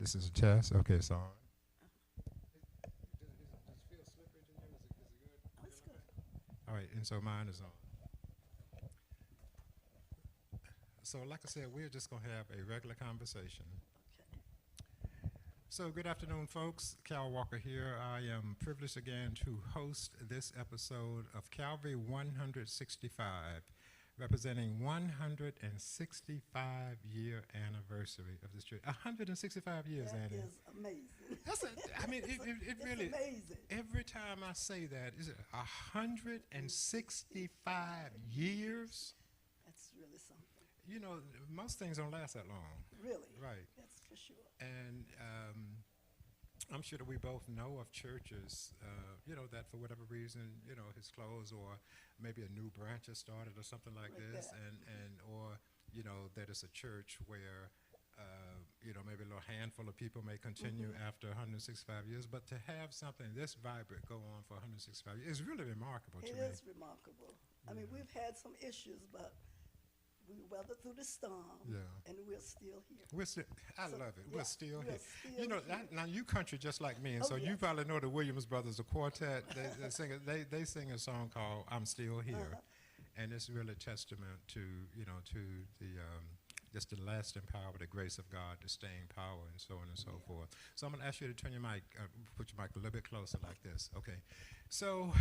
This is a test. Okay, it's on. Does it feel slippery to you? Is it good? Oh, it's good. All right, and so mine is on. So, like I said, we're just going to have a regular conversation. Okay. So, good afternoon, folks. Cal Walker here. I am privileged again to host this episode of Calvary 165, representing 165-year anniversary of this church. 165 years, That Annie. is amazing. That's a, I mean, it It's really, amazing. every time I say that, is it 165 years? That's really something. You know, most things don't last that long. Really. Right. That's for sure. And I'm sure that we both know of churches, that for whatever reason, has closed, or maybe a new branch has started or something like this, that. or that it's a church where, maybe a little handful of people may continue after 165 years, but to have something this vibrant go on for 165 years is really remarkable to me. It is remarkable. I mean, we've had some issues, but we weathered through the storm, and we're still here. I love it. We're still here. Still Now you country just like me, and so you probably know the Williams Brothers, the quartet. They sing a song called "I'm Still Here," and it's really a testament to to the just the lasting power, the grace of God, the staying power, and so on and so forth. So I'm going to ask you to turn your mic, put your mic a little bit closer like this. Okay. So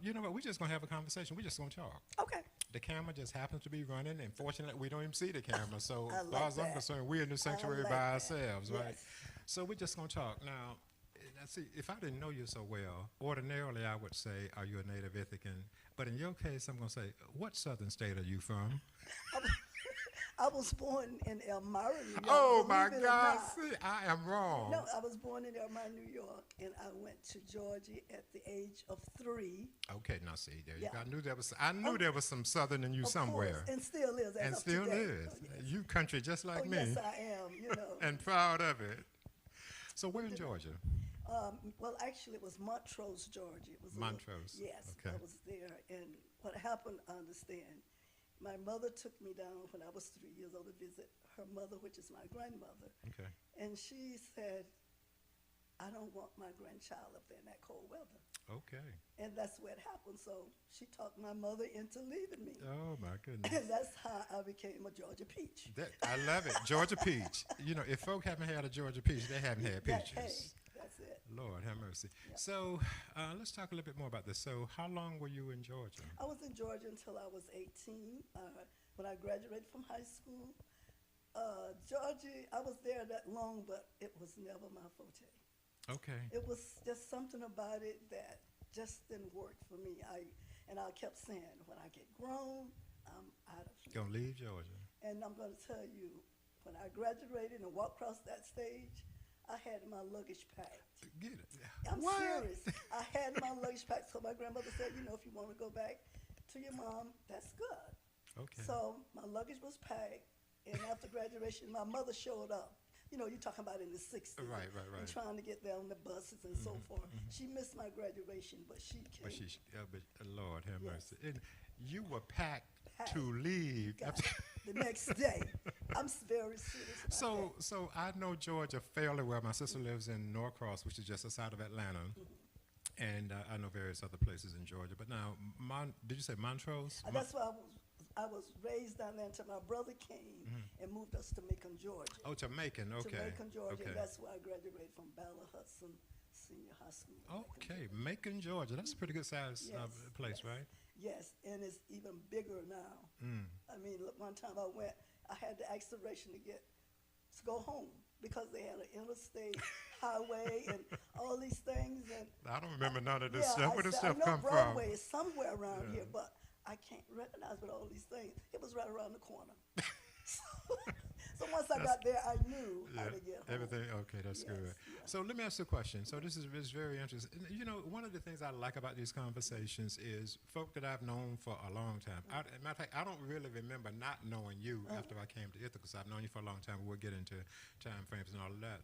you know what? We're just going to have a conversation. We're just going to talk. Okay. The camera just happens to be running, and fortunately, we don't even see the camera. So, I as like far as I'm that. concerned, we're in the sanctuary like by that. ourselves, right? Yes. So, we're just going to talk. Now, see, if I didn't know you so well, ordinarily I would say, are you a native Ithacan? But in your case, I'm going to say, what southern state are you from? I was born in Elmira, New York. Oh, my believe it or God. not. See, I am wrong. No, I was born in Elmira, New York, and I went to Georgia at the age of 3. Okay, now see, there you go. Yeah. I knew there was some southern in you Of somewhere. course, and still is. As And of still today. is. Oh, yes. You country just like Oh, me. yes, I am, And proud of it. So, where in Georgia? Well, actually, it was Montrose, Georgia. It was Montrose. Yes, Okay. I was there. And what happened, I understand, my mother took me down when I was 3 years old to visit her mother, which is my grandmother. Okay. And she said, I don't want my grandchild up there in that cold weather. Okay. And that's what happened. So she talked my mother into leaving me. Oh, my goodness. And that's how I became a Georgia peach. I love it. Georgia peach. If folk haven't had a Georgia peach, they haven't had peaches. That's it. Lord have mercy. Yeah. So let's talk a little bit more about this. So how long were you in Georgia? I was in Georgia until I was 18. When I graduated from high school, Georgia, I was there that long, but it was never my forte. Okay. It was just something about it that just didn't work for me. I kept saying, when I get grown, I'm out of here. Gonna leave Georgia. And I'm going to tell you, when I graduated and walked across that stage, I had my luggage packed. Get it. I'm What? serious. I had my luggage packed. So my grandmother said, if you want to go back to your mom, that's good. Okay. So my luggage was packed, and after graduation, my mother showed up. You're talking about in the 60s. Right. And trying to get there on the buses and so forth. She missed my graduation, but she came. But Lord have Yes. mercy. And you were packed to leave. Got the next day. I'm very serious about that. So I know Georgia fairly well. My sister lives in Norcross, which is just outside of Atlanta. And I know various other places in Georgia. But now, did you say Montrose? That's why I was raised down there until my brother came and moved us to Macon, Georgia. Oh, to Macon, okay. To Macon, Georgia. Okay. And that's where I graduated from Ballard Hudson Senior High School. Okay, Macon, Georgia. That's a pretty good size place, yes. right? Yes, and it's even bigger now. I mean, look, one time I had the acceleration to go home because they had an interstate highway and all these things. And I don't remember none of this stuff. Where does stuff I know come Broadway from? is somewhere around here, but I can't recognize what all these things. It was right around the corner. So once I got there, I knew how to get home. Everything, okay, that's Yes, good. yeah. So let me ask you a question. So this is very interesting. One of the things I like about these conversations is folk that I've known for a long time. Matter of fact, I don't really remember not knowing you after I came to Ithaca, because I've known you for a long time. We'll get into time frames and all of that.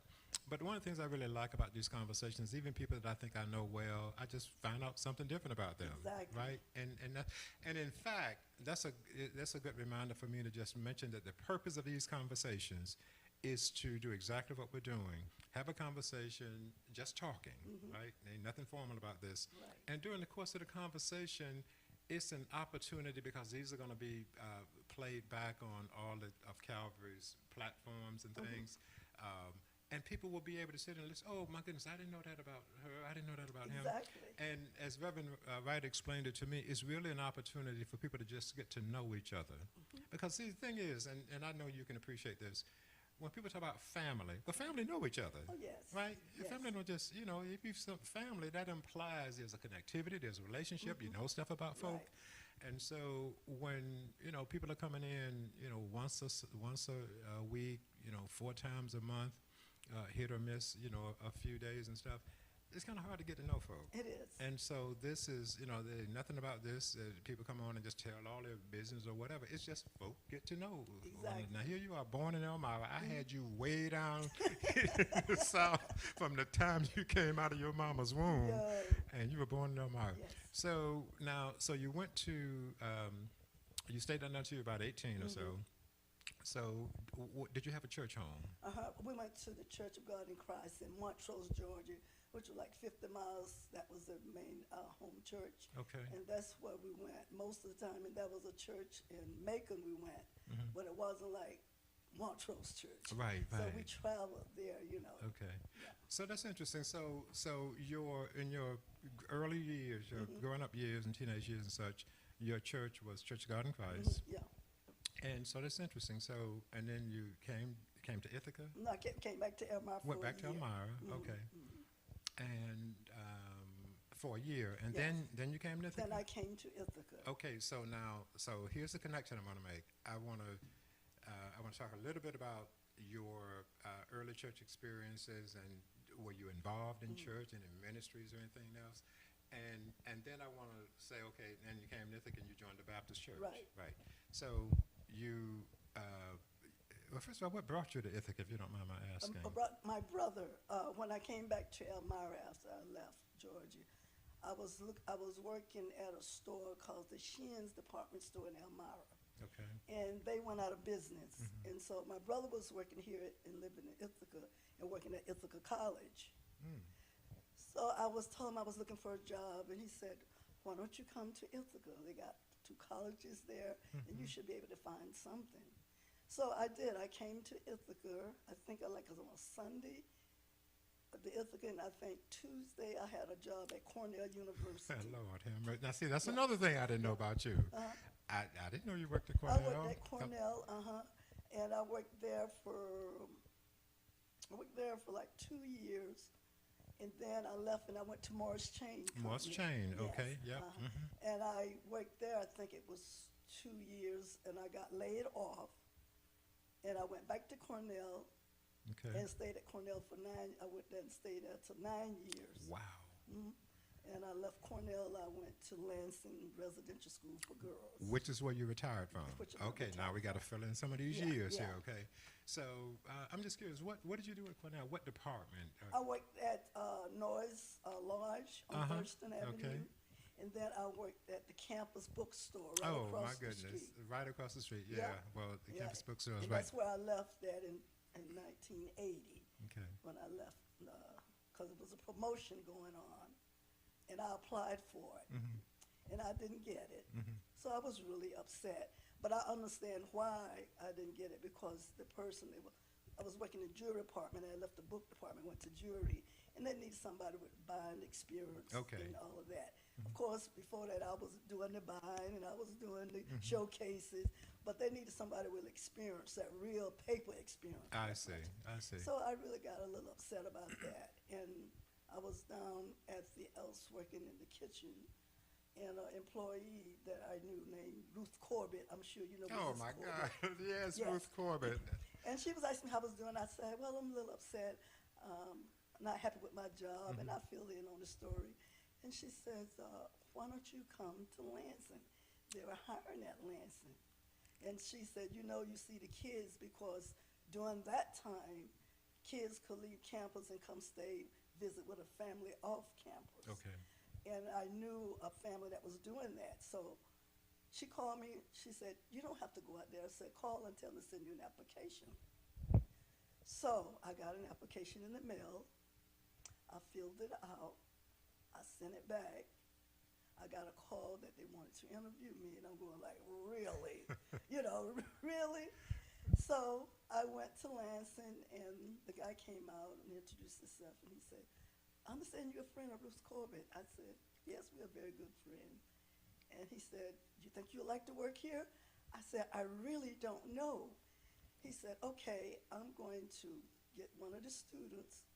But one of the things I really like about these conversations, even people that I think I know well, I just find out something different about them. Exactly. Right? And in fact, that's a good reminder for me to just mention that the purpose of these conversations is to do exactly what we're doing. Have a conversation, just talking, right? Ain't nothing formal about this. Right. And during the course of the conversation, it's an opportunity because these are going to be played back on all of Calvary's platforms and things. And people will be able to sit and listen. Oh, my goodness, I didn't know that about her. I didn't know that about him. Exactly. And as Reverend Wright explained it to me, it's really an opportunity for people to just get to know each other. Because see, the thing is, and I know you can appreciate this, when people talk about family, well, family know each other. Oh, yes. Right? Yes. Family don't just, you know, if you've some family, that implies there's a connectivity, there's a relationship, you know stuff about folk. Right. And so when, you know, people are coming in, you know, once a week, you know, 4 times a month, hit or miss, you know, a few days and stuff, it's kind of hard to get to know folk. It is. And so this is, you know, there's nothing about this. People come on and just tell all their business or whatever. It's just folk get to know. Exactly. Now here you are, born in Elmira. I had you way down in the south from the time you came out of your mama's womb, and you were born in Elmira. Yes. So now, so you went to, you stayed down there until you were about 18 or so. So did you have a church home? We went to the Church of God in Christ in Montrose, Georgia, which was like 50 miles. That was the main home church. Okay. And that's where we went most of the time. And that was a church in Macon we went, but it wasn't like Montrose Church. Right, So right. we traveled there, you know. Okay. Yeah. So that's interesting. So in your early years, your growing up years and teenage years and such, your church was Church of God in Christ. Yeah. And so that's interesting. So, and then you came to Ithaca? No, I came back to Elmira for Went a back to year. Elmira, okay. And for a want to then you came to Ithaca? Then I came to Ithaca. Okay, so now, so here's the connection I want to make. I want to talk a little bit about your early church experiences and were you involved in church and in ministries or anything else? And then I want to say, okay, then you came to Ithaca and you joined the Baptist church. Right. Right. So you, well, first of all, what brought you to Ithaca, if you don't mind my asking? My brother, when I came back to Elmira after I left Georgia, I was working at a store called the Sheehan's Department Store in Elmira. Okay. And they went out of business. And so my brother was working here and living in Ithaca and working at Ithaca College. So I told him I was looking for a job, and he said, why don't you come to Ithaca? They got 2 colleges there, and you should be able to find something. So I did. I came to Ithaca. I think it was on a Sunday, the Ithaca, and I think Tuesday I had a job at Cornell University. Lord, now see, that's another thing I didn't know about you. I didn't know you worked at I Cornell. worked at Cornell, and I worked there for like 2 years. And then I left and I went to Morris Chain. Morris Chain, okay, yep. And I worked there, I think it was 2 years, and I got laid off. And I went back to Cornell and stayed at Cornell for 9. I went there and stayed there till 9 years. Wow. And I left Cornell, I went to Lansing Residential School for Girls. Which is where you retired from. Which is where I Okay, now we got to fill in some of these years yeah. here, okay. So I'm just curious, what did you do at Cornell? What department? I worked at Noise Lodge on Thurston Avenue. Okay. And then I worked at the campus bookstore right across the street. Right across the street, yeah. Well, the campus bookstore is and right. that's where I left that in 1980 Okay. when I left, because it was a promotion going on. And I applied for it, and I didn't get it. So I was really upset. But I understand why I didn't get it, because the person, I was working in the jury department, and I left the book department, went to jury, and they needed somebody with buying experience and all of that. Of course, before that, I was doing the buying, and I was doing the showcases, but they needed somebody with experience, that real paper experience. I see. So I really got a little upset about that, and I was down at the Else working in the kitchen, and an employee that I knew named Ruth Corbett. I'm sure you know Oh, Mrs. my Corbett. God. Yes, Ruth Corbett. And she was asking me how I was doing. I said, well, I'm a little upset. Not happy with my job, and I fill in on the story. And she says, why don't you come to Lansing? They were hiring at Lansing. And she said, you see the kids, because during that time, kids could leave campus and come stay visit with a family off campus. Okay. And I knew a family that was doing that. So she called me. She said, you don't have to go out there. I said, call and tell them to send you an application. So I got an application in the mail. I filled it out. I sent it back. I got a call that they wanted to interview me, and I'm going like, really? Really? So I went to Lansing, and the guy came out and introduced himself, and he said, I understand you're a friend of Ruth Corbett. I said, yes, we're a very good friend. And he said, do you think you'd like to work here? I said, I really don't know. He said, okay, I'm going to get one of the students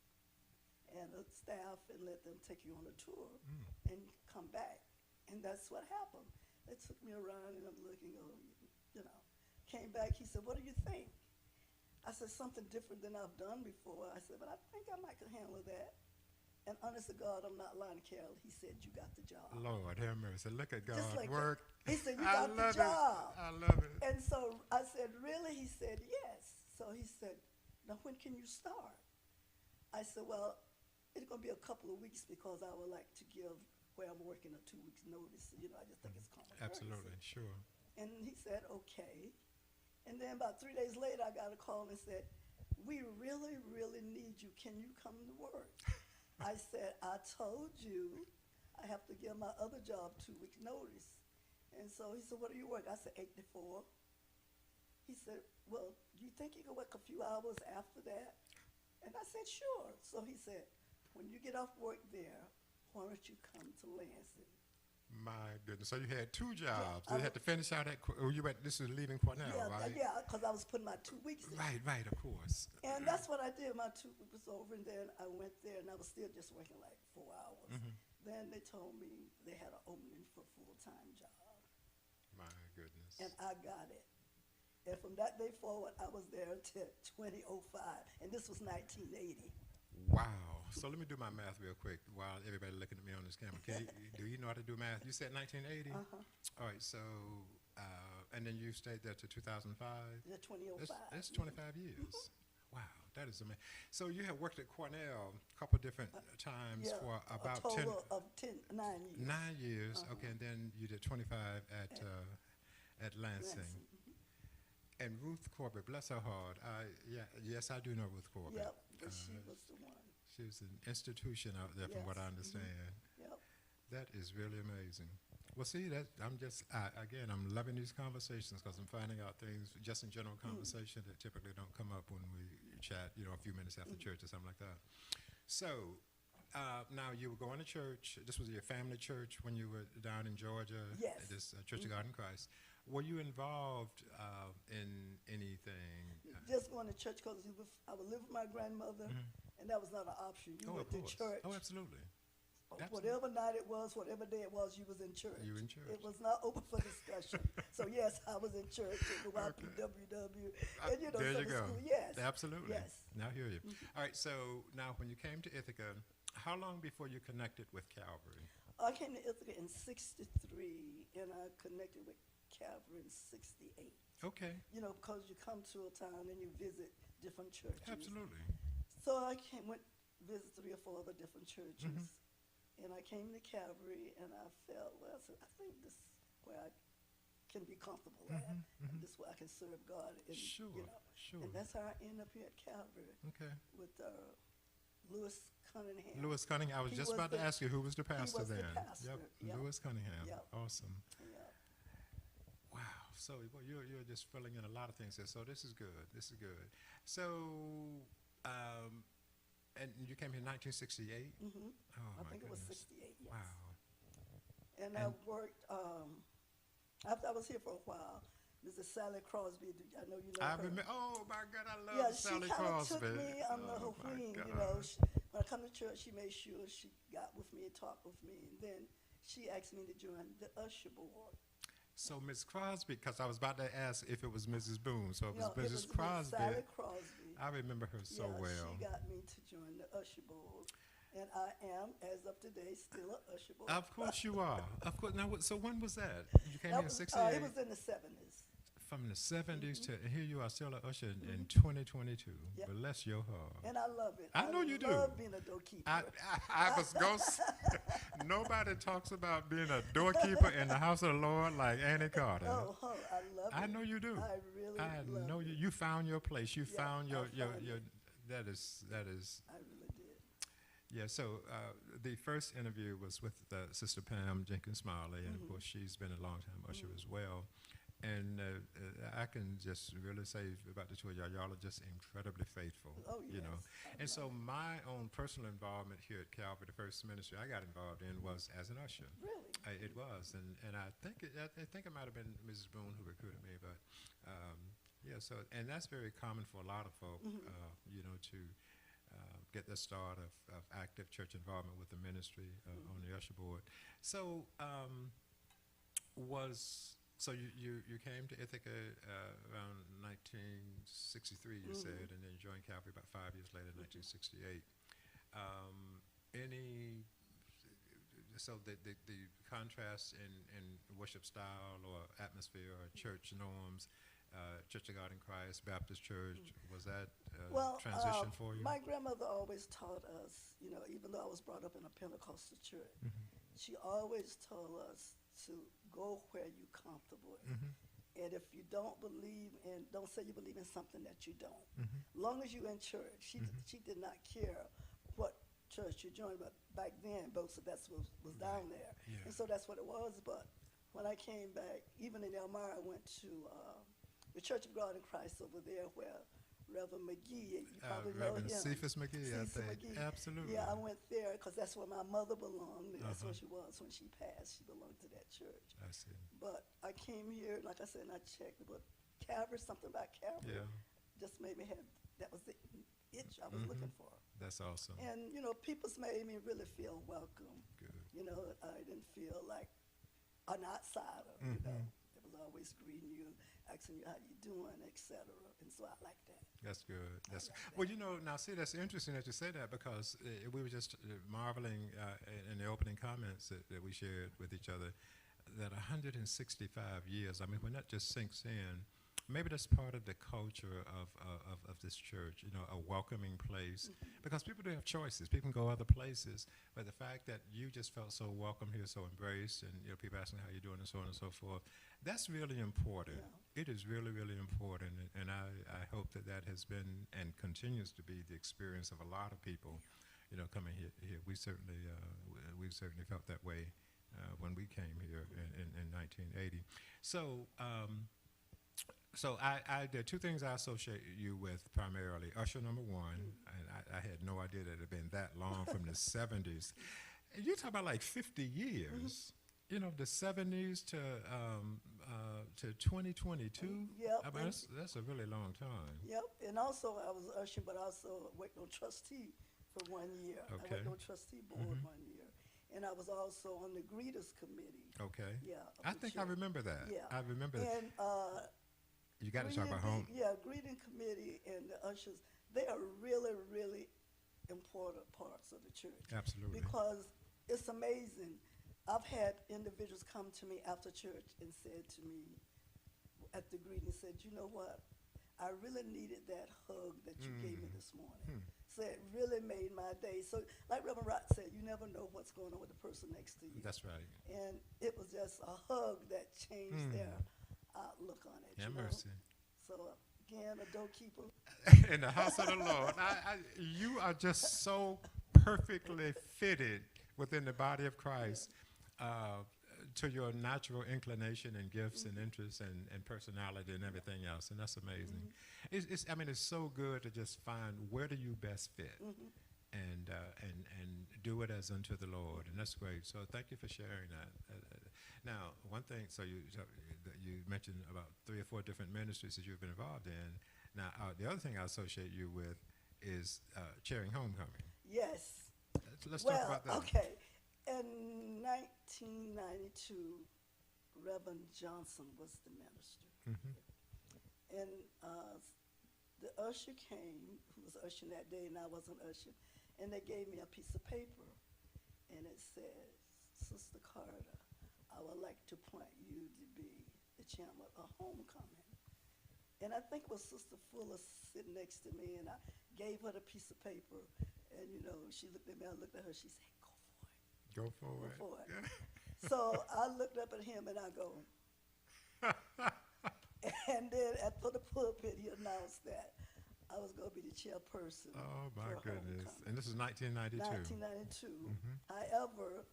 and the staff and let them take you on a tour and come back. And that's what happened. They took me around, and I'm looking, came back. He said, what do you think? I said, something different than I've done before. I said, but I think I might could handle that. And honest to God, I'm not lying, Carol. He said, you got the job. Lord have mercy. Look at God Just like work. that. He said, you got the job. I love it. And so I said, really? He said, yes. So he said, now when can you start? I said, well, it's going to be a couple of weeks because I would like to give where I'm working a 2 weeks notice. I just think it's common Absolutely, courtesy. sure. And he said, okay. And then about 3 days later, I got a call and said, we really, really need you. Can you come to work? I said, I told you I have to give my other job 2 weeks notice. And so he said, what do you work? I said, 8 to 4. He said, well, do you think you can work a few hours after that? And I said, sure. So he said, when you get off work there, why don't you come to Lansing? My goodness. So you had 2 jobs. Yeah, You had to finish out at, this was leaving Cornell, right? Yeah, because I was putting my 2 weeks in. Right, of course. And that's what I did. My 2 weeks was over, and then I went there, and I was still just working like 4 hours. Then they told me they had an opening for a full-time job. My goodness. And I got it. And from that day forward, I was there until 2005, and this was 1980. Wow. So let me do my math real quick while everybody looking at me on this camera. Do you know how to do math? You said 1980? All right, so, and then you stayed there to 2005? Yeah, 2005. That's 25 years. Wow, that is amazing. So you have worked at Cornell a couple different times for about a total of 9 years. 9 years, okay, and then you did 25 at Lansing. And Ruth Corbett, bless her heart. Yes, I do know Ruth Corbett. Yep, but she was the one. She was an institution out there, from what I understand. Yep. That is really amazing. Well, see, I'm loving these conversations because I'm finding out things just in general conversation that typically don't come up when we chat, a few minutes after church or something like that. So, now you were going to church. This was your family church when you were down in Georgia. Yes. At this Church of God in Christ. Were you involved in anything? Just going to church because I would live with my grandmother, and that was not an option. You went to church. Oh, absolutely. Whatever night it was, whatever day it was, you was in church. You were in church. It was not open for discussion. So yes, I was in church at the YPWW, and there you go. School. Yes, absolutely. Yes. Now I hear you. All right. So now, when you came to Ithaca, how long before you connected with Calvary? I came to Ithaca in '63, and I connected with Calvary in '68. Okay. Because you come to a town and you visit different churches. Absolutely. So I went visit 3 or 4 other different churches, and I came to Calvary, and I felt, I think this is where I can be comfortable at, and this is where I can serve God. And, Sure. And that's how I ended up here at Calvary. Okay. With Lewis Cunningham. Lewis Cunningham. I was just about to ask you who was the pastor then. He was the pastor. Yep. Lewis Cunningham. Yep. Awesome. Yep. Wow. So you're just filling in a lot of things here. So this is good. So, and you came here in 1968? Oh, I think it was 68, yes. Wow. And I worked, after I was here for a while, Mrs. Sally Crosby, I know you know her. Remember, oh my God, I love Sally Crosby. She kind of took me under her wing, when I come to church, she made sure she got with me and talked with me, and then she asked me to join the usher board. So Miss Crosby, because I was about to ask if it was Mrs. Boone, so it was Mrs. Miss Crosby. Sally Crosby. I remember her so well. She got me to join the usher board, and I am, as of today, still an usher board. Of course you are. Of course. Now, so when was that? You came here in '68. It was in the '70s. From the '70s to here you are still an usher in 2022. Yep. Bless your heart. And I love it. I know you do. I love being a doorkeeper. I was going nobody talks about being a doorkeeper in the house of the Lord like Annie Carter. Oh, I love it. I know you do. I really love know it. you found your place. You found your That is. I really did. Yeah, so the first interview was with Sister Pam Jenkins Smiley, and of course she's been a long-time usher as well. And I can just really say about the two of y'all are just incredibly faithful, Oh, you know. yes. And so my own personal involvement here at Calvary, the first ministry I got involved in was as an usher. Really? It was, and I think it might have been Mrs. Boone who recruited me, but yeah. So and that's very common for a lot of folk, you know, to get the start of active church involvement with the ministry on the usher board. So so you came to Ithaca around 1963, you said, and then you joined Calvary about 5 years later, 1968. So the contrast in worship style or atmosphere or church norms, Church of God in Christ, Baptist Church, was that transition for you? My grandmother always taught us, you know, even though I was brought up in a Pentecostal church, she always told us to go where you're comfortable. And if you don't believe in, don't say you believe in something that you don't. Long as you're in church, she did not care what church you joined, but back then, both of us was down there. Yeah. And so that's what it was. But when I came back, even in Elmira, I went to the Church of God in Christ over there where Reverend McGee, you probably know Reverend him. Cephas McGee, I Cephas think. McGee. Absolutely. Yeah, I went there because that's where my mother belonged. That's where she was when she passed. She belonged to that church. I see. But I came here, like I said, and I checked, but Calvary, something about Calvary, Yeah. just made me have, that was the itch I was looking for. That's awesome. And, you know, people's made me really feel welcome. Good. You know, I didn't feel like an outsider, you know. It was always greeting you, asking you how you doing, etc. And so I like that. That's good. That's well, you know. Now, see, that's interesting that you say that because we were just marveling in the opening comments that we shared with each other that 165 years. I mean, when that just sinks in, maybe that's part of the culture of this church. You know, a welcoming place because people do have choices. People can go other places, but the fact that you just felt so welcome here, so embraced, and you know, people asking how you're doing and so on and so forth. That's really important. Yeah. It is really, really important, and I hope that has been and continues to be the experience of a lot of people, you know, coming here. We certainly felt that way when we came here in 1980. So there are two things I associate you with primarily. Usher number one, and I had no idea that it had been that long from the 70s. And you talk about like 50 years. You know, the 70s to 2022. Yep. I mean, that's a really long time. Yep. And also I was ushering, but also worked on trustee for 1 year. Okay. I worked on trustee board 1 year. And I was also on the greeters committee. Okay. Yeah. I think I remember that. Yeah. I remember that. And You got to talk about home. Greeting committee and the ushers, they are really, really important parts of the church. Absolutely. Because it's amazing. I've had individuals come to me after church and said to me at the greeting, said, you know what, I really needed that hug that you gave me this morning. So it really made my day. So like Reverend Wright said, you never know what's going on with the person next to you. That's right. And it was just a hug that changed their outlook on it. Have you know? mercy. So again, a doorkeeper. In the house of the Lord. You are just so perfectly fitted within the body of Christ to your natural inclination and gifts and interests and personality and everything else, and that's amazing. I mean, it's so good to just find where do you best fit and do it as unto the Lord, and that's great. So thank you for sharing that. Now, one thing, so you mentioned about 3 or 4 different ministries that you've been involved in. Now, the other thing I associate you with is chairing homecoming. Yes. Let's talk about that. Okay. In 1992, Reverend Johnson was the minister. And the usher came, who was ushering that day, and I wasn't ushering, and they gave me a piece of paper, and it says, Sister Carter, I would like to appoint you to be the chairman of homecoming. And I think it was Sister Fuller sitting next to me, and I gave her the piece of paper, and, you know, she looked at me, I looked at her, she said, Go for it. Go for it. So I looked up at him, and I go, and then at the pulpit, he announced that I was going to be the chairperson. Oh, my for goodness. homecoming. And this is 1992. 1992. However,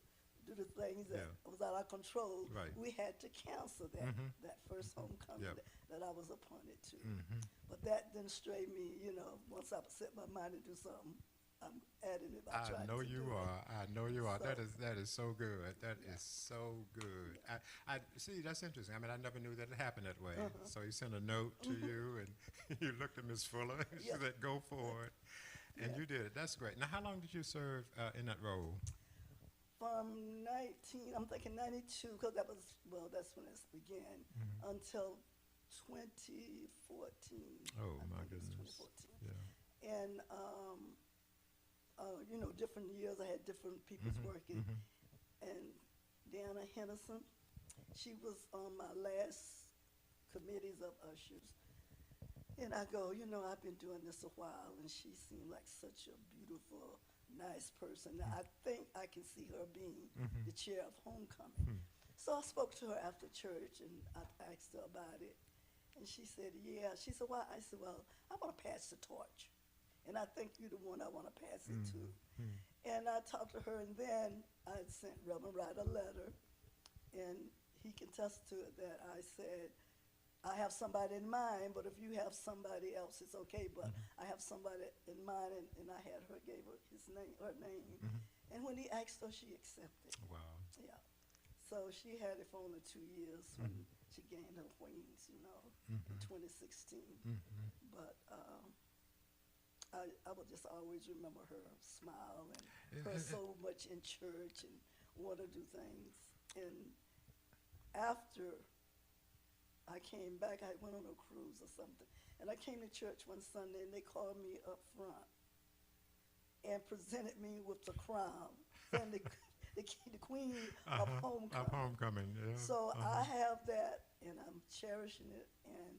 due to things that was out of control, Right. we had to cancel that first homecoming Yep. that I was appointed to. But that didn't stray me, once I set my mind to do something, I'm adding it. I know you are. I know you are. So- That is so good. That is so good. I see. That's interesting. I mean, I never knew that it happened that way. So he sent a note to you, and you looked at Miss Fuller. And she Yeah. said, "Go for it," and Yeah. you did it. That's great. Now, how long did you serve in that role? From I'm thinking 92, because that's when it began, until 2014. Oh, I my think it was goodness. 2014. Yeah. And, different years I had different people's working. And Deanna Henderson, she was on my last committees of ushers. And I go, I've been doing this a while, and she seemed like such a beautiful, nice person. Now, I think I can see her being the chair of homecoming. So I spoke to her after church, and I asked her about it. And she said, yeah. She said, why? I said, well, I want to pass the torch. And I think you're the one I want to pass it to. And I talked to her, and then I sent Reverend Wright a letter, and he can attest to it that I said, I have somebody in mind, but if you have somebody else, it's okay, but I have somebody in mind, and I had her, gave her her name. And when he asked her, she accepted. Wow. Yeah. So she had it for only 2 years when she gained her wings, in 2016. But I will just always remember her smile and her so much in church and want to do things. And after I came back, I went on a cruise or something, and I came to church one Sunday, and they called me up front and presented me with the crown, saying the queen of homecoming. Of homecoming, yeah. So I have that, and I'm cherishing it, and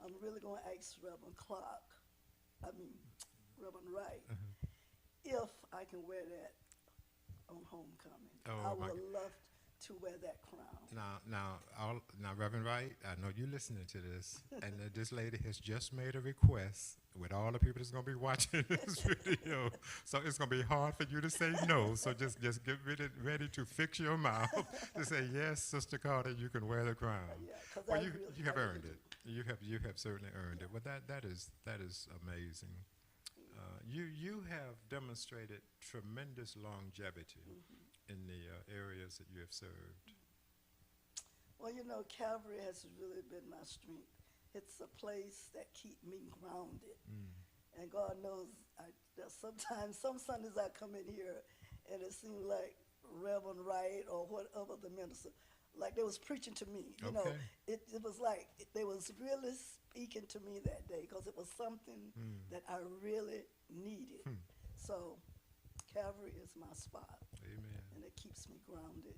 I'm really going to ask Reverend Wright, if I can wear that on homecoming. Oh, I my would love to wear that crown. Now, Reverend Wright, I know you're listening to this, and this lady has just made a request with all the people that's going to be watching this video. So it's going to be hard for you to say no. So just get ready to fix your mouth to say, yes, Sister Carter, you can wear the crown. Yeah, 'cause Well, I you really have like earned it. You have certainly earned it. Well, that is amazing. You have demonstrated tremendous longevity in the areas that you have served. Well, Calvary has really been my strength. It's a place that keeps me grounded. And God knows, some Sundays I come in here, and it seems like Reverend Wright or whatever the minister, like they was preaching to me. It was like they was really speaking to me that day, because it was something that I really needed. So Calvary is my spot. Amen. And it keeps me grounded.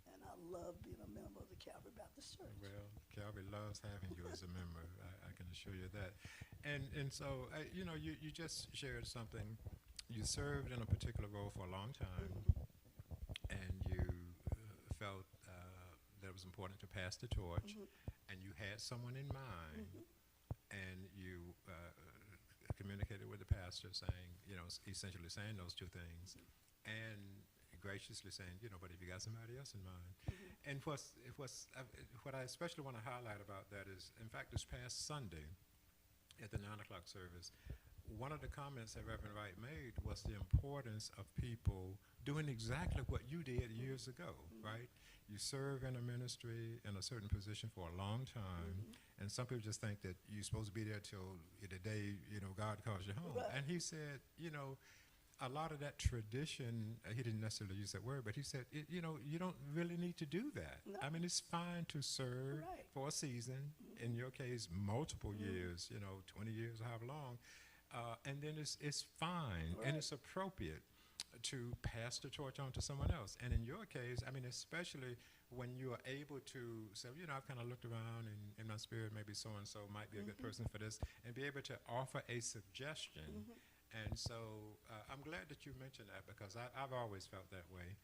And I love being a member of the Calvary Baptist Church. Well, Calvary loves having you as a member. I can assure you that. And so, you just shared something. You served in a particular role for a long time, and you felt that it was important to pass the torch, and you had someone in mind, and you communicated with the pastor saying, essentially saying those two things, and graciously saying, but if you got somebody else in mind. And what I especially want to highlight about that is, in fact, this past Sunday at the 9 o'clock service, one of the comments that Reverend Wright made was the importance of people doing exactly what you did years ago, right? You serve in a ministry in a certain position for a long time, and some people just think that you're supposed to be there till the day, God calls you home. Right. And he said, a lot of that tradition, he didn't necessarily use that word, but he said, you don't really need to do that. No. I mean, it's fine to serve Right. for a season, in your case, multiple years, 20 years, however long, and then it's fine, Right. and it's appropriate to pass the torch on to someone else. And in your case, I mean, especially when you are able to say, I've kind of looked around, and in my spirit, maybe so-and-so might be a good person for this, and be able to offer a suggestion. And so I'm glad that you mentioned that, because I've always felt that way.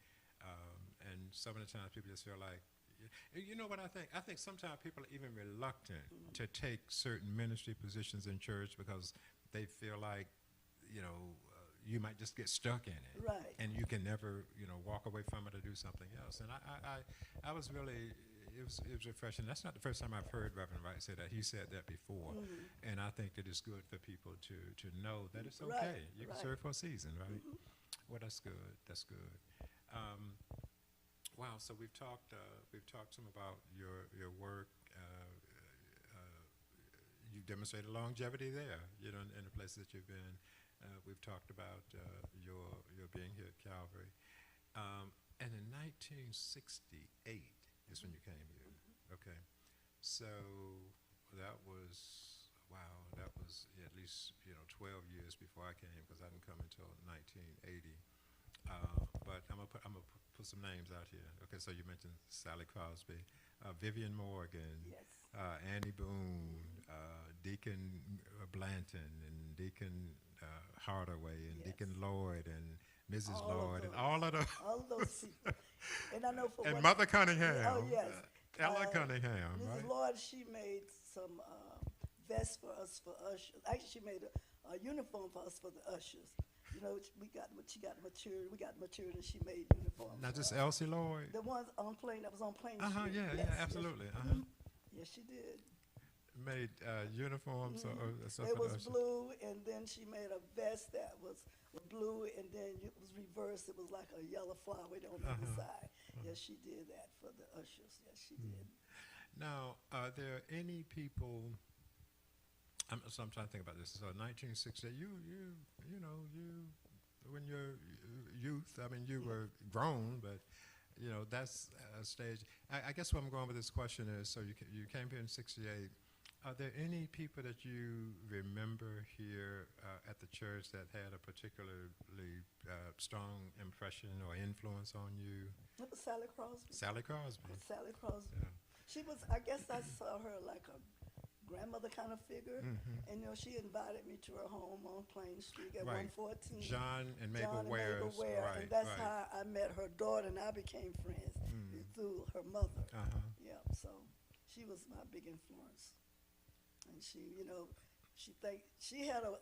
And some of the times people just feel like, you know what I think? I think sometimes people are even reluctant to take certain ministry positions in church because they feel like, you know, you might just get stuck in it, Right. and you can never, walk away from it or do something else. And I was really, it was refreshing. That's not the first time I've heard Reverend Wright say that. He said that before, and I think that it's good for people to know that it's Right, okay. You can right. serve for a season, right? Well, that's good. That's good. Wow. So we've talked some about your work. You've demonstrated longevity there, in the places that you've been. We've talked about your being here at Calvary. And in 1968 is when you came here. Okay. So that was, wow, that was at least, 12 years before I came, because I didn't come until 1980. But I'm gonna put some names out here. Okay, so you mentioned Sally Crosby, Vivian Morgan, Yes. Annie Boone, Deacon Blanton, and Deacon Hardaway, and Yes. Deacon Lloyd, and Mrs. All of Lloyd, and those. all of the All of those people. And I know for and what, Mother Cunningham, oh yes, Ella Cunningham, Mrs. right? Lloyd, she made some vests for us for ushers. Actually, she made a uniform for us for the ushers. She got the material. We got the material, and she made uniforms. Not for just us. Elsie Lloyd. The ones on plane that was on plane. Yeah, Street. Yes, absolutely. Yes, yes, she did. Made uniforms or stuff It for was the ushers. blue, and then she made a vest that was blue, and then it was reversed. It was like a yellow flower on the other side. Yes, she did that for the ushers. Yes, she did. Now, are there any people? So I'm trying to think about this. So 1960, when you're youth, I mean, you were grown, but that's a stage. I guess where I'm going with this question is, so you came here in '68. Are there any people that you remember here at the church that had a particularly strong impression or influence on you? It was Sally Crosby. Sally Crosby. Sally Crosby. Yeah. She was. I guess I saw her like a grandmother kind of figure, and she invited me to her home on Plain Street at Right. 114. John and Mabel John Ware. and Mabel Ware, Right, and that's right. how I met her daughter, and I became friends through her mother. Yeah, so she was my big influence, and she had a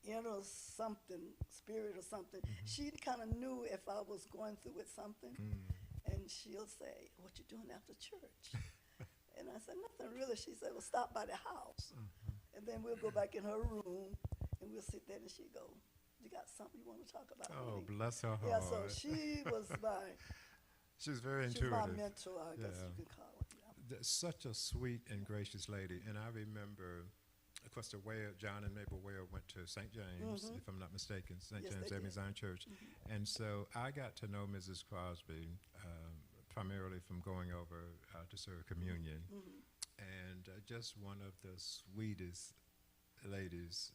inner something, spirit or something. She kind of knew if I was going through with something, and she'll say, "What you doing after church?" And I said, "Nothing really." She said, "Well, stop by the house." And then we'll go back in her room, and we'll sit there, and she'd go, "You got something you want to talk about?" Oh, with me?" bless her heart. Yeah, so she was She was very she was my intuitive. mentor, I guess Yeah. you can call it. Yeah. Such a sweet and gracious lady. And I remember, of course, John and Mabel Ware went to St. James, if I'm not mistaken, St. Yes, James they Amy did. Zion Church. And so I got to know Mrs. Crosby primarily from going over to serve communion. And just one of the sweetest ladies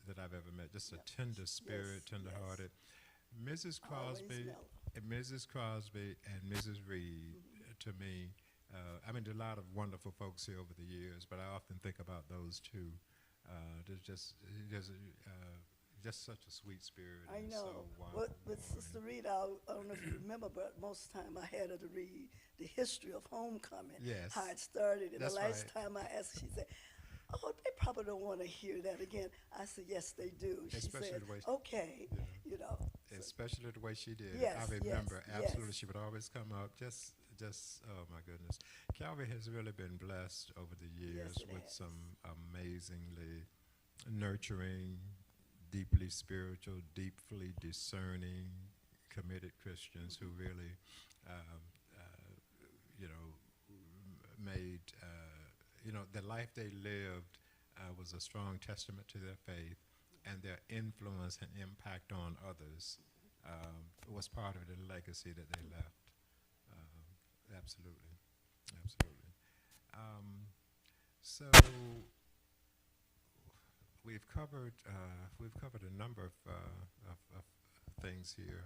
that I've ever met. Just a tender spirit, Yes, tender-hearted. Mrs. Always Crosby, mellow. Mrs. Crosby and Mrs. Reed, to me, I mean, there are a lot of wonderful folks here over the years, but I often think about those two. Just such a sweet spirit. I and know. So With Sister Reed, I don't know if you remember, but most of the time I had her to read the history of homecoming, Yes. how it started. And That's the last right. time I asked her, she said, "Oh, they probably don't want to hear that again." I said, "Yes, they do." She Especially said, the way she- "Okay, So, Especially the way she did. Yes, I remember, yes, absolutely. yes. She would always come up, oh my goodness. Calvary has really been blessed over the years it with has. some amazingly nurturing, deeply spiritual, deeply discerning, committed Christians who really, made, the life they lived was a strong testament to their faith, and their influence and impact on others was part of the legacy that they left. Absolutely, absolutely. So we've covered a number of things here.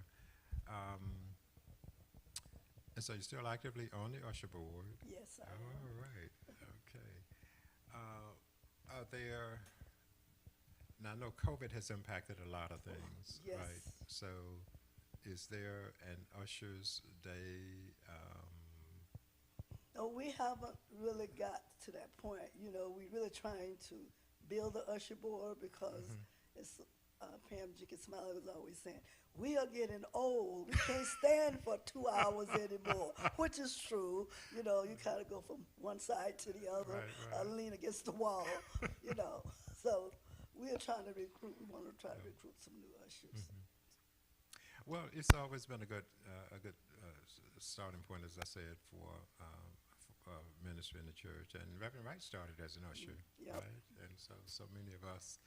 And so you're still actively on the usher board. yes, I All right. Okay. Are there? Now, I know COVID has impacted a lot of things, Yes. right? So, is there an Ushers Day? No, we haven't really got to that point. We're really trying to build the usher board because it's Pam Jenkins Smiley was always saying, we are getting old. We can't stand for 2 hours anymore, which is true. You know, you kind of go from one side to the other, Right. lean against the wall, you know. So we are trying to recruit. We want to try to recruit some new ushers. Well, it's always been a good starting point, as I said, for ministry in the church. And Reverend Wright started as an usher, Yep. right? And so many of us.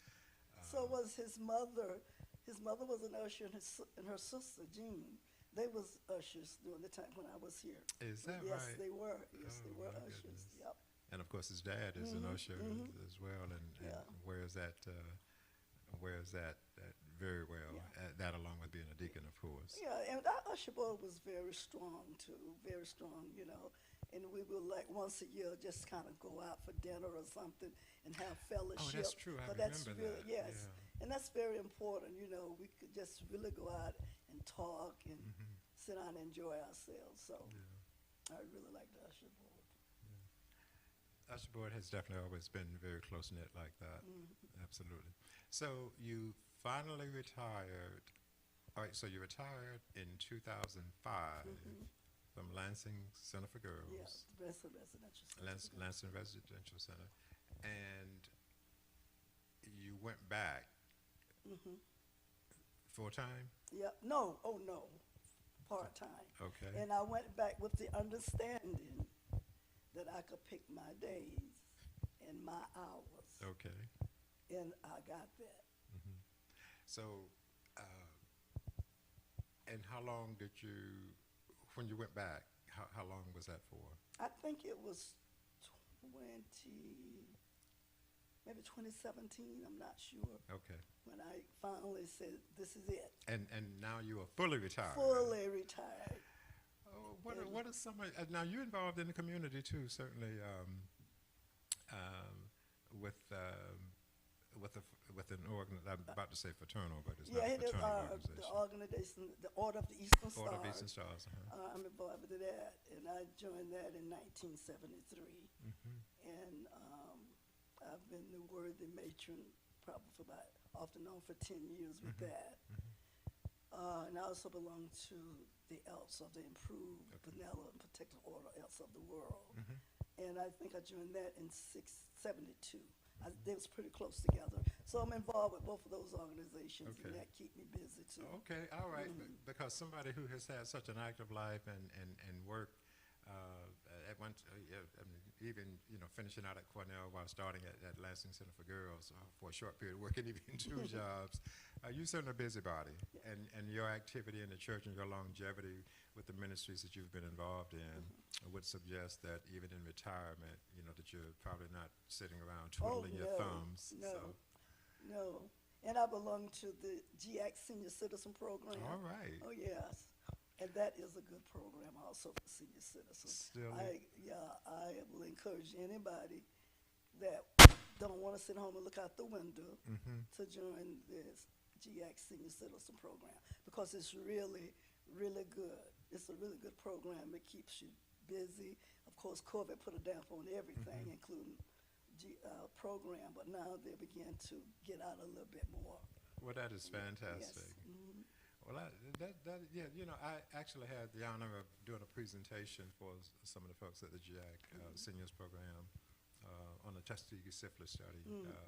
So was his mother. His mother was an usher, and her sister Jean. They was ushers during the time when I was here. Is that yes, right? They were. Yes, Oh, they were my ushers. goodness. Yep. And of course, his dad is an usher as well. And Yeah. wears that very well. That along with being a deacon, of course. Yeah, and our usher board was very strong too, very strong, you know. And we would like once a year just kind of go out for dinner or something and have fellowship. Oh, that's true. I But that's remember really, that. yes, Yeah. and that's very important. You know, we could just really go out and talk and sit down and enjoy ourselves. So I really like the usher board. Usher board has definitely always been very close knit like that. Absolutely. So you finally retired. All right. So you retired in 2005 from Lansing Center for Girls. Yes, residential center. Lansing Residential Center, and you went back full time. Yep. No. Oh no. Part time. Okay. And I went back with the understanding that I could pick my days and my hours. Okay. And I got that. So, and how long did you, when you went back, how long was that for? I think it was maybe 2017, I'm not sure, Okay. when I finally said, this is it. And now you are fully retired. Fully retired. Oh, what are some of, now you're involved in the community too, certainly, with an I'm about to say fraternal, but it's not a It is fraternal the organization. organization, the Order of the Eastern Star. Order of Eastern Stars. I'm involved with that, and I joined that in 1973. And I've been the worthy matron probably for about off and on for 10 years with that. And I also belong to the ELS of the Improved Vanilla and Protected Order ELS of the World. And I think I joined that in 1972. They was pretty close together. So I'm involved with both of those organizations, and that keep me busy too. Okay, all right. Because somebody who has had such an active life and worked at one, even finishing out at Cornell while starting at Lansing Center for Girls for a short period, working even 2 jobs. You're certainly a busybody, and your activity in the church and your longevity with the ministries that you've been involved in would suggest that even in retirement, that you're probably not sitting around twiddling your thumbs. No. And I belong to the GX Senior Citizen Program. All right. Oh, yes. And that is a good program also for senior citizens. I will encourage anybody that don't want to sit home and look out the window to join this GX Senior Citizen Program because it's really, really good. It's a really good program. It keeps you busy. Of course, COVID put a damper on everything, including program, but now they begin to get out a little bit more. Well, that is fantastic. Yes. Well, I actually had the honor of doing a presentation for some of the folks at the GIAC Seniors Program on the Tuskegee Syphilis study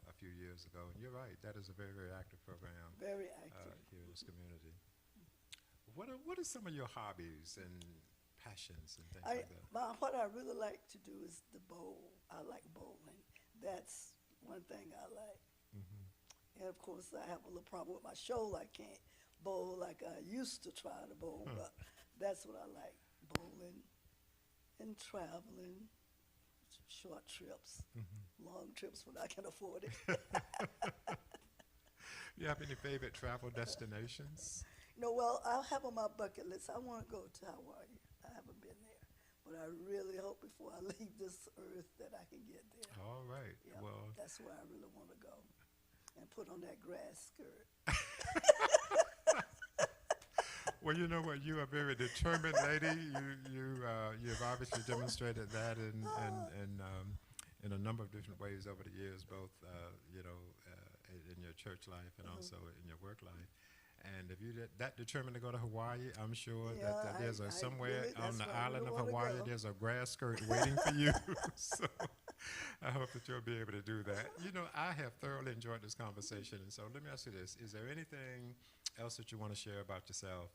a few years ago. And you're right, that is a very, very active program. Very active. Here in this community. What are some of your hobbies and passions and things like that? What I really like to do is the bowl. I like bowling. That's one thing I like. And of course, I have a little problem with my shoulder. I can't bowl like I used to try to bowl, but that's what I like, bowling and traveling, short trips, long trips when I can afford it. You have any favorite travel destinations? Well, I'll have on my bucket list. I want to go to Hawaii. I haven't been there. But I really hope before I leave this earth that I can get there. All right. Yeah, well, that's where I really want to go. And put on that grass skirt. Well, you know what? You are a very determined lady. You've obviously demonstrated that in a number of different ways over the years, both in your church life and also in your work life. And if you that determined to go to Hawaii, I'm sure Yeah, that there's somewhere really, on that's the where I island really of wanna Hawaii, go. there's a grass skirt waiting for you. So I hope that you'll be able to do that. You know, I have thoroughly enjoyed this conversation. And so let me ask you this. Is there anything else that you want to share about yourself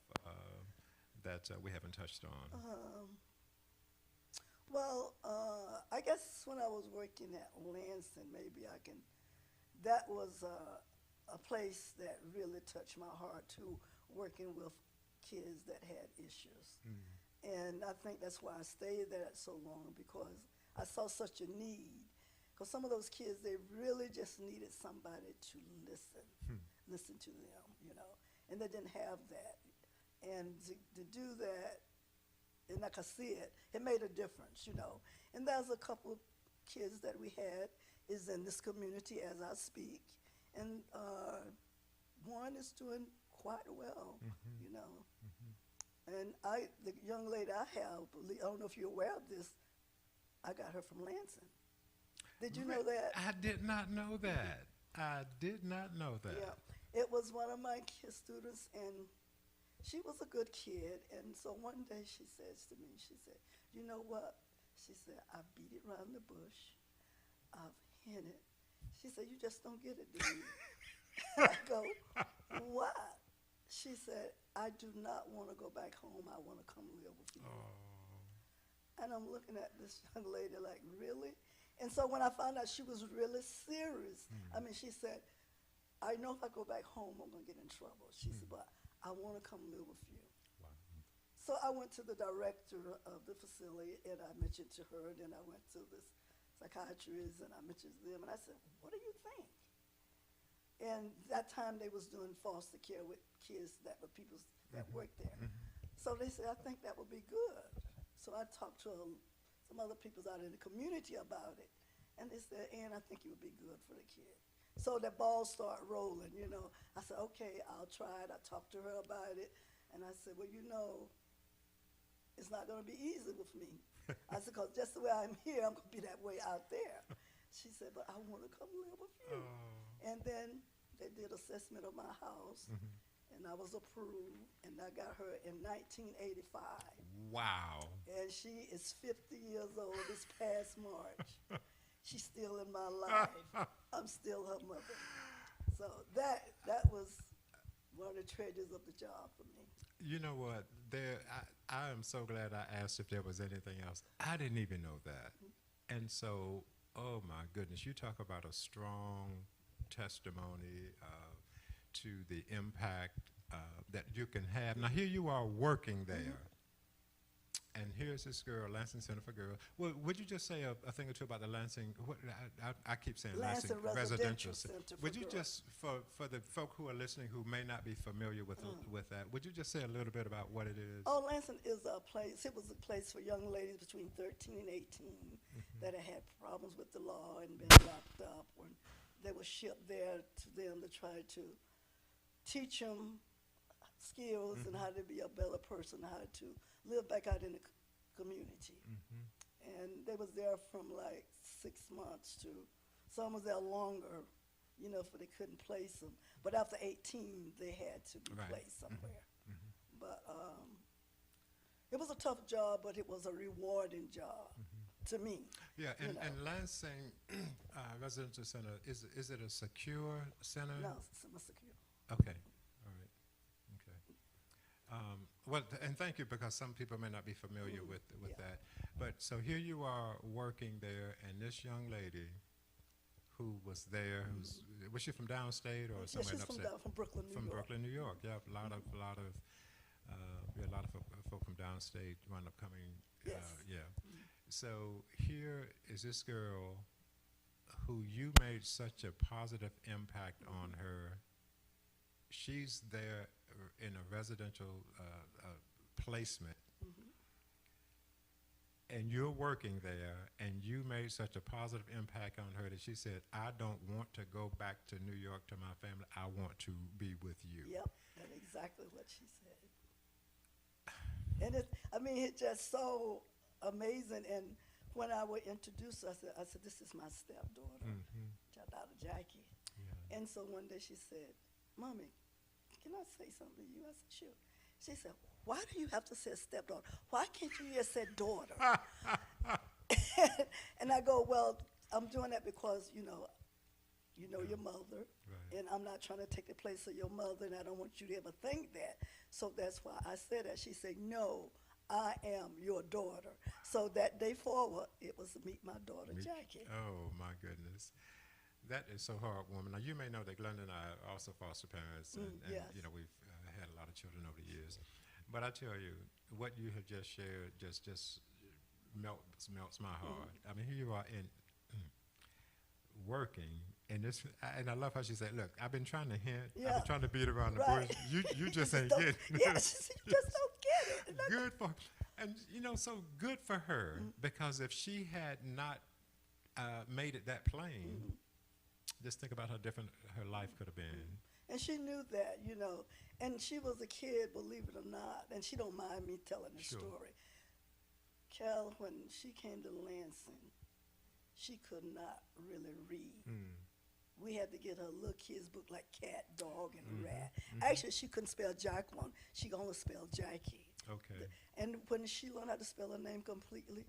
that we haven't touched on? Well, I guess when I was working at Lansing, maybe I can. That was a place that really touched my heart too, working with kids that had issues. And I think that's why I stayed there so long, because I saw such a need. Because some of those kids, they really just needed somebody to listen to them, you know, and they didn't have that. And to do that, and like I said, it made a difference, you know. And there's a couple of kids that we had is in this community as I speak, and one is doing quite well, you know. And the young lady I have, I don't know if you're aware of this, I got her from Lansing. Did you know that? I did not know that. I did not know that. Yeah, it was one of my students, and she was a good kid. And so one day she says to me, she said, you know what? She said, I beat it around the bush. I've hit it. She said, you just don't get it, do you? I go, why? She said, I do not want to go back home. I want to come live with you. Oh. And I'm looking at this young lady like, really? And so when I found out she was really serious, I mean, she said, I know if I go back home, I'm going to get in trouble. She said, but I want to come live with you. Wow. So I went to the director of the facility, and I mentioned to her, and then I went to this psychiatrist, and I mentioned to them, and I said, what do you think? And that time they was doing foster care with kids that were people that worked there. So they said, I think that would be good. So I talked to some other people out in the community about it. And they said, Ann, I think it would be good for the kid. So the ball started rolling, you know. I said, okay, I'll try it. I talked to her about it. And I said, well, you know, it's not going to be easy with me. I said, because just the way I'm here, I'm going to be that way out there. She said, but I want to come live with you. And then they did assessment of my house, and I was approved, and I got her in 1985. Wow. And she is 50 years old this past March. She's still in my life. I'm still her mother. So that was one of the treasures of the job for me. You know what? I am so glad I asked if there was anything else. I didn't even know that. And so, oh my goodness, you talk about a strong testimony to the impact that you can have. Now here you are working there, and here's this girl, Lansing Center for Girls. Well, would you just say a thing or two about the Lansing? I keep saying Lansing Residential Center. Would you just, for the folk who are listening who may not be familiar with that, would you just say a little bit about what it is? Oh, Lansing is a place. It was a place for young ladies between 13 and 18 that had problems with the law and been locked up. When they were shipped there to them to try to teach them skills and how to be a better person, how to live back out in the community. And they was there from like 6 months to, some was there longer, you know, for they couldn't place them. But after 18, they had to be placed somewhere. But it was a tough job, but it was a rewarding job to me. Yeah, and Lansing Residential Center, is it a secure center? No, it's not secure. Okay, all right, okay. Well, and thank you, because some people may not be familiar with that. But so here you are working there, and this young lady who was there, was she from downstate or somewhere in upstate? From Brooklyn, New York. From Brooklyn, New York. Yeah, a lot of folk from downstate wound up coming. Yes. Yeah. So here is this girl who you made such a positive impact on her. She's there in a residential placement, and you're working there, and you made such a positive impact on her that she said, I don't want to go back to New York to my family. I want to be with you. Yep, that's exactly what she said. And it's just so amazing. And when I would introduce her, I said, this is my stepdaughter, daughter Jackie. Yeah. And so one day she said, Mommy, can I say something to you? I said, sure. She said, why do you have to say stepdaughter? Why can't you just say daughter? And I go, well, I'm doing that because, you know your mother, Right. and I'm not trying to take the place of your mother, and I don't want you to ever think that. So that's why I said that. She said, no, I am your daughter. So that day forward, it was to meet my daughter, Jackie. Oh, my goodness. That is so heartwarming. Now, you may know that Glenda and I are also foster parents, and Yes. you know, we've had a lot of children over the years. But I tell you, what you have just shared just melts my heart. I mean, here you are in working, and I love how she said, "Look, I've been trying to hint, I've Yeah. been trying to beat around the Right. bush. You just ain't don't- getting it." Yes, you just don't get it. Good for, and you know, so good for her, because if she had not made it that plain, just think about how different her life could have been. And she knew that, and she was a kid, believe it or not, and she don't mind me telling the Sure. story. Cal, when she came to Lansing, she could not really read. We had to get her little kids book like cat, dog, and rat. Actually, she couldn't spell Jacqueline. She could only spell Jackie. Okay. And when she learned how to spell her name completely,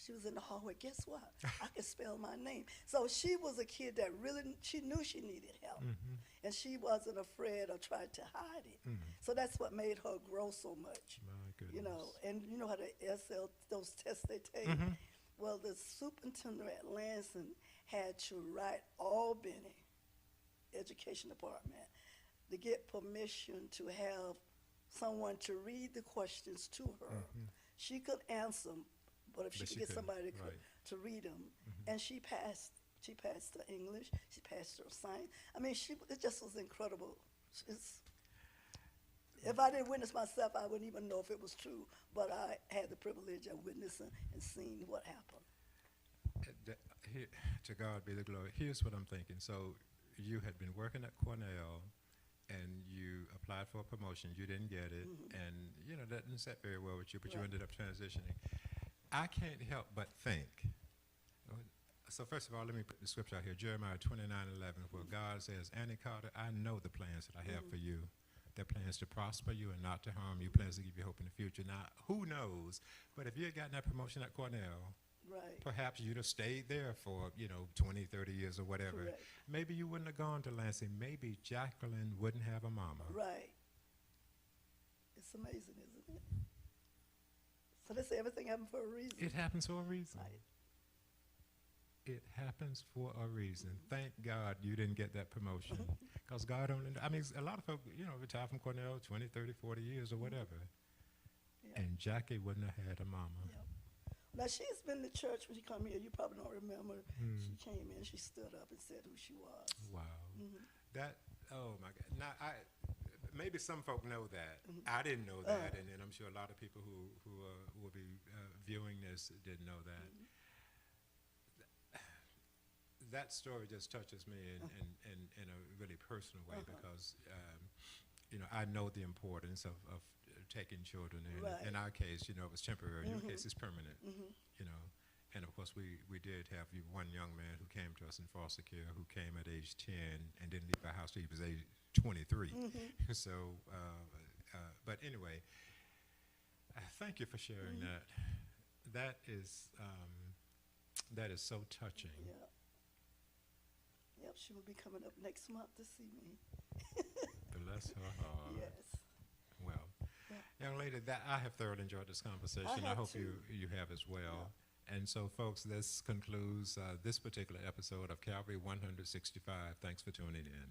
she was in the hallway. Guess what? I could spell my name. So she was a kid that really, she knew she needed help. And she wasn't afraid or tried to hide it. So that's what made her grow so much. My goodness. And you know how the those tests they take? Well, the superintendent at Lansing had to write Albany Education Department to get permission to have someone to read the questions to her. She could answer them, but if she could get somebody to read them, and she passed her English, she passed her science. I mean, it just was incredible. If I didn't witness myself, I wouldn't even know if it was true, but I had the privilege of witnessing and seeing what happened. To God be the glory. Here's what I'm thinking. So you had been working at Cornell, and you applied for a promotion. You didn't get it, and that didn't set very well with you, but you ended up transitioning. I can't help but think. So first of all, let me put the scripture out here, Jeremiah 29:11, where God says, Annie Carter, I know the plans that I have for you. They're plans to prosper you and not to harm you, plans to give you hope in the future. Now, who knows? But if you had gotten that promotion at Cornell, perhaps you'd have stayed there for, 20, 30 years or whatever. Correct. Maybe you wouldn't have gone to Lansing. Maybe Jacqueline wouldn't have a mama. Right. It's amazing, isn't it? So they say everything happened for a reason. It happens for a reason. Right. It happens for a reason. Thank God you didn't get that promotion. Because God only, a lot of folks, retire from Cornell 20, 30, 40 years or whatever. Yeah. And Jackie wouldn't have had a mama. Yep. Now, she's been to church when she come here. You probably don't remember. She came in, she stood up and said who she was. Wow. That, oh my God. Now, maybe some folk know that. I didn't know that, and I'm sure a lot of people who will be viewing this didn't know that. That story just touches me in a really personal way because, I know the importance of taking children in. Right. In our case, it was temporary. In your case, it's permanent. And of course, we did have one young man who came to us in foster care who came at age 10 and didn't leave our house till he was age 23. So, but anyway, thank you for sharing that. That is so touching. Yeah. Yep, she will be coming up next month to see me. Bless her heart. Yes. Well, young lady, I have thoroughly enjoyed this conversation. I hope you have as well. Yeah. And so, folks, this concludes this particular episode of Calvary 165. Thanks for tuning in.